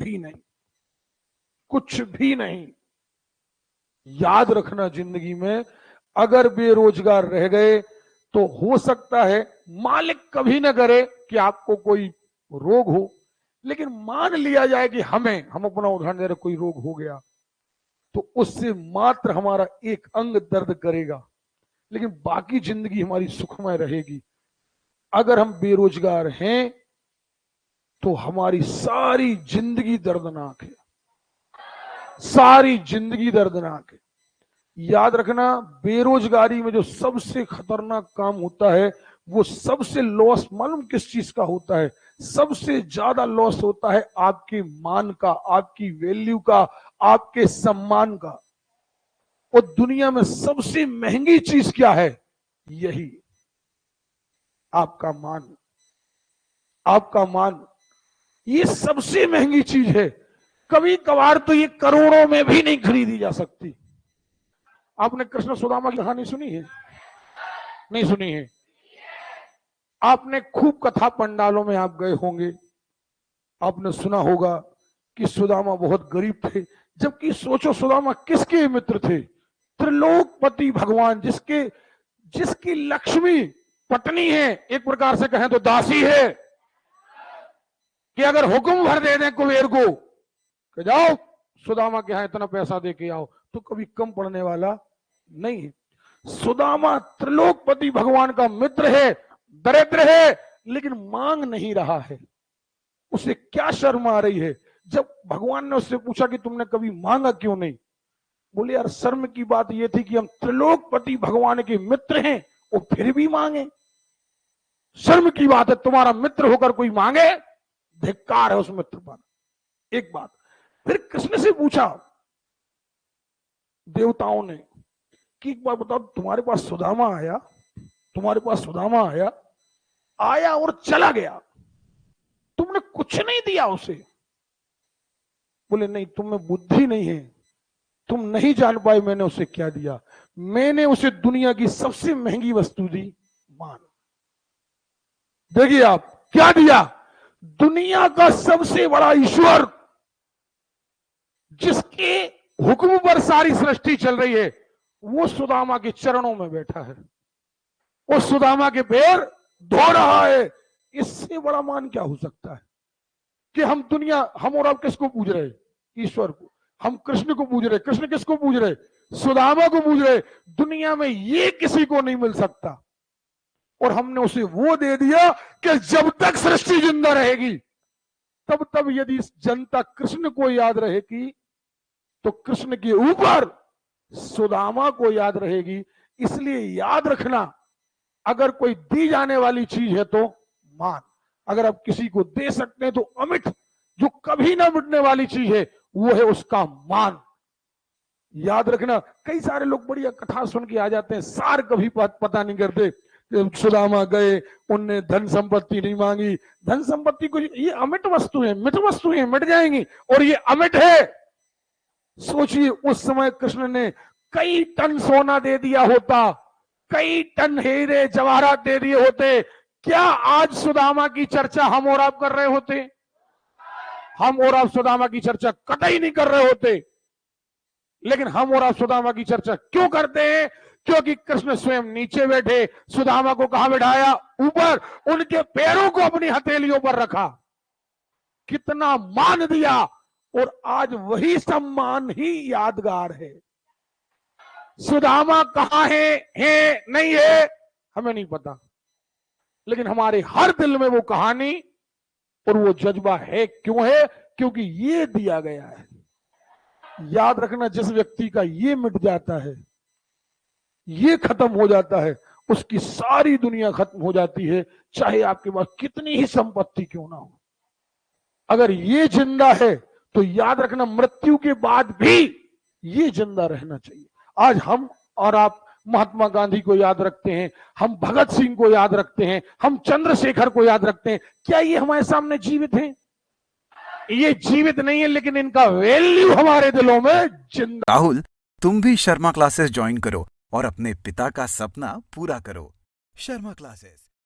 भी नहीं, कुछ भी नहीं। याद रखना, जिंदगी में अगर बेरोजगार रह गए तो हो सकता है मालिक कभी ना करे कि आपको कोई रोग हो, लेकिन मान लिया जाए कि हम अपना उदाहरण दे रहे, कोई रोग हो गया तो उससे मात्र हमारा एक अंग दर्द करेगा, लेकिन बाकी जिंदगी हमारी सुखमय रहेगी। अगर हम बेरोजगार हैं तो हमारी सारी जिंदगी दर्दनाक है, सारी जिंदगी दर्दनाक है। याद रखना, बेरोजगारी में जो सबसे खतरनाक काम होता है, वो सबसे लॉस मालूम किस चीज का होता है? सबसे ज्यादा लॉस होता है आपके मान का, आपकी वैल्यू का, आपके सम्मान का। और दुनिया में सबसे महंगी चीज क्या है? यही, आपका मान। आपका मान ये सबसे महंगी चीज है। कभी कभार तो ये करोड़ों में भी नहीं खरीदी जा सकती। आपने कृष्ण सुदामा की कहानी सुनी है? नहीं सुनी है? आपने खूब कथा पंडालों में आप गए होंगे, आपने सुना होगा कि सुदामा बहुत गरीब थे, जबकि सोचो सुदामा किसके मित्र थे? त्रिलोकपति भगवान, जिसकी लक्ष्मी पत्नी है, एक प्रकार से कहें तो दासी है, कि अगर हुक्म भर दे दें कुबेर को कि जाओ सुदामा के यहां इतना पैसा दे के आओ, तो कभी कम पड़ने वाला नहीं है। सुदामा त्रिलोकपति भगवान का मित्र है, दरिद्र है, लेकिन मांग नहीं रहा है। उसे क्या शर्म आ रही है? जब भगवान ने उससे पूछा कि तुमने कभी मांगा क्यों नहीं, बोले यार शर्म की बात यह थी कि हम त्रिलोकपति भगवान के मित्र हैं और फिर भी मांगे। शर्म की बात है तुम्हारा मित्र होकर कोई मांगे, धिक्कार है उस मित्र पर। एक बात। फिर कृष्ण से पूछा देवताओं ने कि एक बात बताओ, तुम्हारे पास सुदामा आया, तुम्हारे पास सुदामा आया, आया और चला गया, तुमने कुछ नहीं दिया उसे। बोले नहीं, तुम में बुद्धि नहीं है, तुम नहीं जान पाए मैंने उसे क्या दिया। मैंने उसे दुनिया की सबसे महंगी वस्तु दी, मान। देखिए आप क्या दिया? दुनिया का सबसे बड़ा ईश्वर, जिसके हुक्म पर सारी सृष्टि चल रही है, वो सुदामा के चरणों में बैठा है, वो सुदामा के पैर धो रहा है। इससे बड़ा मान क्या हो सकता है? कि हम और आप किसको पूज रहे? ईश्वर को। हम कृष्ण को पूज रहे। कृष्ण किसको पूज रहे? सुदामा को पूज रहे। दुनिया में ये किसी को नहीं मिल सकता, और हमने उसे वो दे दिया कि जब तक सृष्टि जिंदा रहेगी तब तब यदि जनता कृष्ण को याद रहेगी तो कृष्ण के ऊपर सुदामा को याद रहेगी। इसलिए याद रखना, अगर कोई दी जाने वाली चीज है तो मान। अगर आप किसी को दे सकते हैं तो अमिट, जो कभी ना मिटने वाली चीज है, वो है उसका मान। याद रखना, कई सारे लोग बढ़िया कथा सुन के आ जाते हैं, सार कभी पता नहीं करते। सुदामा गए, उनने धन संपत्ति नहीं मांगी। धन संपत्ति को, ये अमिट वस्तु है, मिट वस्तु है, मिट जाएंगी, और ये अमिट है। सोचिए उस समय कृष्ण ने कई टन सोना दे दिया होता, कई टन हीरे जवाहरात दे दिए होते, क्या आज सुदामा की चर्चा हम और आप कर रहे होते? हम और आप सुदामा की चर्चा कतई नहीं कर रहे होते। लेकिन हम और आप सुदामा की चर्चा क्यों करते हैं? क्योंकि कृष्ण स्वयं नीचे बैठे, सुदामा को कहां बैठाया? ऊपर। उनके पैरों को अपनी हथेलियों पर रखा, कितना मान दिया, और आज वही सम्मान ही यादगार है। सुदामा कहां है नहीं है हमें नहीं पता, लेकिन हमारे हर दिल में वो कहानी और वो जज्बा है। क्यों है? क्योंकि ये दिया गया है। याद रखना, जिस व्यक्ति का ये मिट जाता है, ये खत्म हो जाता है, उसकी सारी दुनिया खत्म हो जाती है, चाहे आपके पास कितनी ही संपत्ति क्यों ना हो। अगर ये जिंदा है तो याद रखना, मृत्यु के बाद भी ये जिंदा रहना चाहिए। आज हम और आप महात्मा गांधी को याद रखते हैं, हम भगत सिंह को याद रखते हैं, हम चंद्रशेखर को याद रखते हैं, क्या ये हमारे सामने जीवित हैं? ये जीवित नहीं है, लेकिन इनका वैल्यू हमारे दिलों में जिंदा। राहुल, तुम भी शर्मा क्लासेस ज्वाइन करो और अपने पिता का सपना पूरा करो। शर्मा क्लासेस।